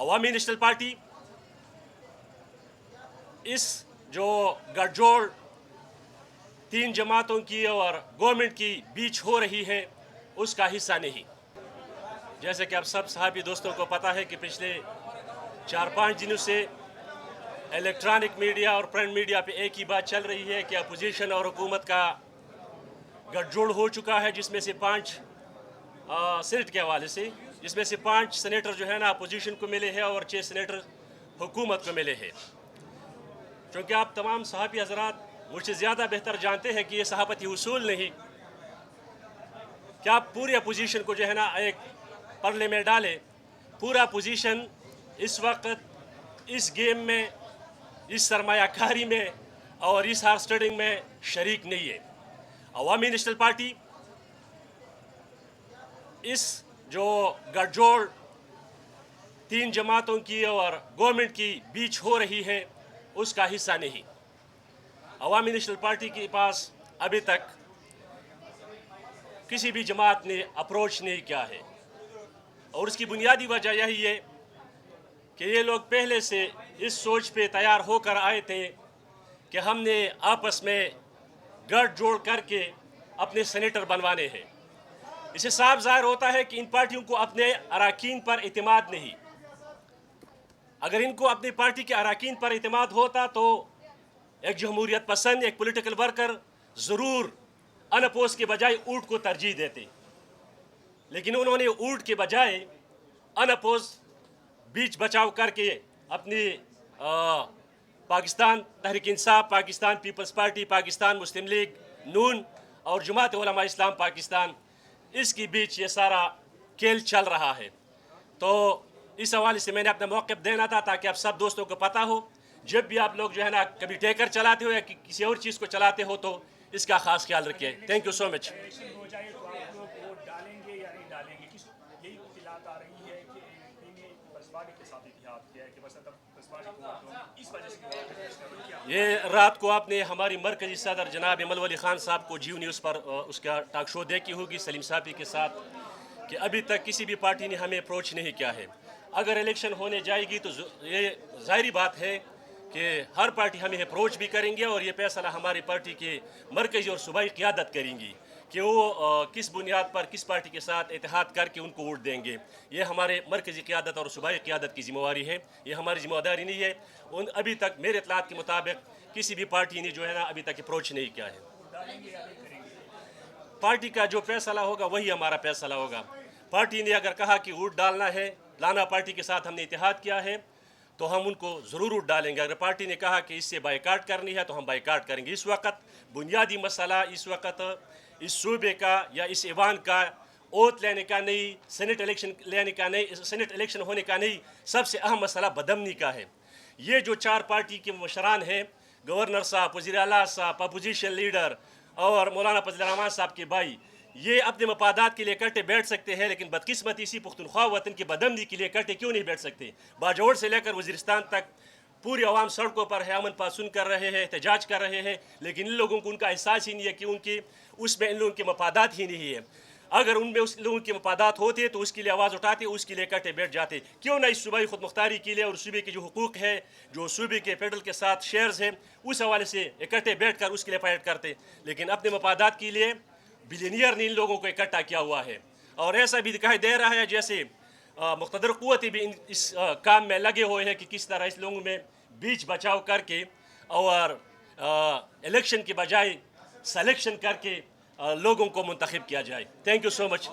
अवामी national party इस जो गठजोड़ तीन जमातों की और गवर्नमेंट की बीच हो रही है उसका हिस्सा नहीं। जैसे कि आप सब साहबी दोस्तों को पता है कि पिछले 4-5 दिनों से इलेक्ट्रॉनिक मीडिया और प्रिंट मीडिया पे एक ही बात चल रही है कि अपोजिशन और हुकूमत का गठजोड़ हो चुका है, जिसमें से 5 सेनेट के हवाले से, जिसमें से 5 सेनेटर जो है ना अपोजिशन को मिले हैं और 6 सेनेटर हुकूमत को मिले हैं। क्योंकि आप तमाम सहाफ़ी हज़रात मुझसे ज़्यादा बेहतर जानते हैं कि ये सहाफ़ती उसूल नहीं कि आप पूरी अपोजिशन को जो है ना एक परले में डालें। पूरा अपोजिशन इस वक्त इस गेम में, इस सरमायाकारी में और इस हार्स ट्रेडिंग में शरीक नहीं है। अवामी नेशनल पार्टी इस जो गठजोड़ तीन जमातों की और गवर्नमेंट की बीच हो रही है उसका हिस्सा नहीं। अवामी नेशनल पार्टी के पास अभी तक किसी भी जमात ने अप्रोच नहीं किया है और उसकी बुनियादी वजह यही है कि ये लोग पहले से इस सोच पे तैयार होकर आए थे कि हमने आपस में गठजोड़ करके अपने सेनेटर बनवाने हैं। इससे साफ ज़ाहिर होता है कि इन पार्टियों को अपने अराकीन पर इत्मीनान नहीं। अगर इनको अपनी पार्टी के अराकीन पर इत्मीनान होता तो एक जमहूरियत पसंद, एक पॉलिटिकल वर्कर ज़रूर अनअपोज के बजाय ऊँट को तरजीह देते, लेकिन उन्होंने ऊँट के बजाय अनअपोज बीच बचाव करके अपनी पाकिस्तान तहरीक इंसाफ, पाकिस्तान पीपल्स पार्टी, पाकिस्तान मुस्लिम लीग नून और जमात उलमा इस्लाम पाकिस्तान, इसके बीच ये सारा खेल चल रहा है। तो इस हवाले से मैंने अपना मौक़िफ़ देना था ताकि आप सब दोस्तों को पता हो, जब भी आप लोग जो है ना कभी टैकर चलाते हो या किसी और चीज़ को चलाते हो तो इसका ख़ास ख्याल रखिए। Thank you so much. ये रात को आपने हमारी मरकज़ी सदर जनाब इमल वली ख़ान साहब को जियो न्यूज़ पर उसका टॉक शो देखी होगी सलीम साहबी के साथ, कि अभी तक किसी भी पार्टी ने हमें अप्रोच नहीं किया है। अगर इलेक्शन होने जाएगी तो ये ज़ाहिरी बात है कि हर पार्टी हमें अप्रोच भी करेंगे और ये फैसला हमारी पार्टी के मरकज़ी और सूबाई क़ियादत करेंगी कि वो किस बुनियाद पर किस पार्टी के साथ इत्तेहाद करके उनको वोट देंगे। ये हमारे मरकज़ी क़ियादत और सूबाई क़ियादत की ज़िम्मेवारी है, ये हमारी ज़िम्मेदारी नहीं है। उन अभी तक मेरे इत्तलात के मुताबिक किसी भी पार्टी ने जो है ना अभी तक अप्रोच नहीं किया है। पार्टी का जो फैसला होगा वही हमारा फैसला होगा। पार्टी ने अगर कहा कि वोट डालना है, लाना पार्टी के साथ हमने इत्तेहाद किया है तो हम उनको ज़रूर वोट डालेंगे। अगर पार्टी ने कहा कि इससे बाइकाट करनी है तो हम बाइकाट करेंगे। इस वक्त बुनियादी मसला इस वक्त इस सूबे का या इस ईवान का ओथ लेने का नहीं, सेनेट इलेक्शन लेने का नहीं, सेनेट इलेक्शन होने का नहीं, सबसे अहम मसला बदमनी का है। ये जो 4 पार्टी के मशरान हैं, गवर्नर साहब, वज़ीर आला साहब, अपोजिशन लीडर और मौलाना फजल रहमान साहब के भाई, ये अपने मफादात के लिए इकट्ठे बैठ सकते हैं, लेकिन बदकिस्मती इसी पुख्तनख्वा वतन की बदमनी के लिए इकट्ठे क्यों नहीं बैठ सकते। बाजोड़ से लेकर वज़ीरिस्तान तक पूरी आवाम सड़कों पर है, अमन पासून कर रहे हैं, एहतजाज कर रहे हैं, लेकिन इन लोगों को उनका एहसास ही नहीं है कि उनकी उसमें इन लोगों के मफादात ही नहीं है। अगर उनमें उस लोगों के मफादात होते तो उसके लिए आवाज़ उठाते, उसके लिए इकट्ठे बैठ जाते। क्यों ना इस सूबाई खुद मुख्तारी के लिए और सूबे के जो हुकूक है, जो सूबे के फेडरल के साथ शेयर्स हैं, उस हवाले से इकट्ठे बैठ कर उसके लिए फाइट करते। लेकिन अपने मफादात के लिए बिलियनियर ने इन लोगों को इकट्ठा किया हुआ है और ऐसा भी दिखाई दे रहा है जैसे मुक़्तदर क़ुव्वतें भी इस काम में लगे हुए हैं कि किस तरह इस लोगों में बीच बचाव करके और इलेक्शन के बजाय सलेक्शन करके लोगों को मुंतखब किया जाए। Thank you so much.